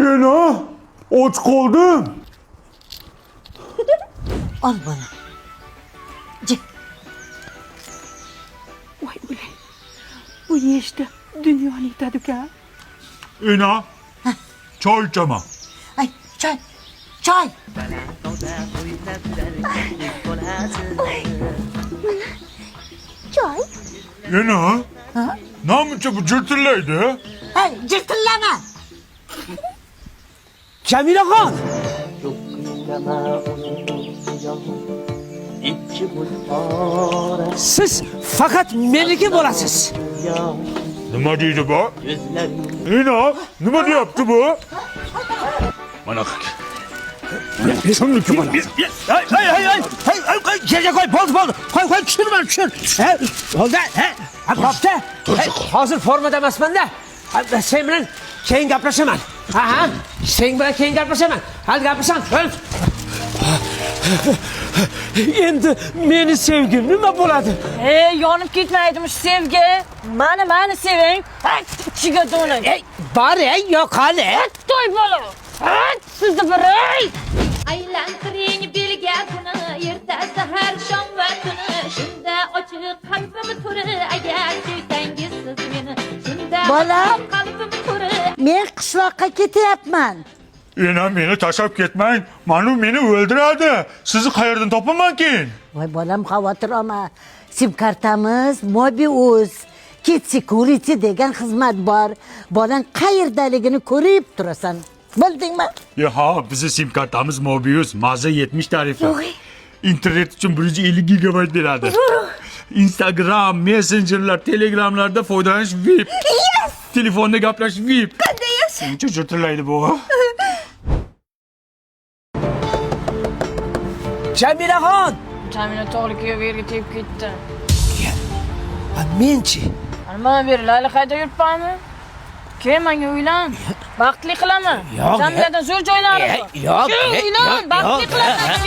Ana, och qoldim. Al bana. Gel. Voy o'lay. Bu yeyishda dunyoni yetadi-ku. Ana, choy ichaman. Ay, çay. Çay. Çay. Ana, namuncha bu jirtillaydi? Ay, cırtırlama. Cemilehan! Siz fakat meniki bo'lasiz. Nima deydi bu? Ana, nima deyapti bu? Mana shuniki mana. Hey, yerga qo'y, bo'ldi. Qo'y, tushir. Bo'ldi, bo'pti. Hozir formada emasman-da. Sen bilan keyin gaplashaman. Aha, sen bilan keyin gaplashaman. Hadi gaplashan. Endi meni sevgim nima bo'ladi? Yonib ketmaydimiş sevgi. Mani seving. Ichiga do'ning. Bor, yo'q hali. To'y bola. Sizni biray. Aylantiring belgasini, ertasi har shom va tuni. Shunda ochiq qalbim turi, agar sevsangiz siz meni. Shunda Bolam. qalbim turi. Men qishloqqa ketyapman. Ana, meni tashlab ketmang. Mana meni o'ldiradi. Sizni qayerdan topaman keyin? Voy bolam, xavotir olma. Sim kartamiz Mobius. Kit Security degan xizmat bor. Bolang qayerdaligini ko'rib turasan. Bildingmi? Ha, bizni sim kartamiz Mobius, maza 70 tarifi. İnternet uchun 150 gigabayt beradi. Instagram, Messengerlar, Telegramlarda foydalanish VIP. Telefonda gaplashish VIP. Shuncha jirtillaydi bu. Cemilehan! Jamila to'g'ri kuyov yerga tegib ketdi. Menchi. Mana bir Layla qayda yuribmanmi? Keyin menga uylan. Baxtli qilaman. Yo'q. Jamiladan zo'r joylari bor. Yo'q. Uylan, baxtli qilaman.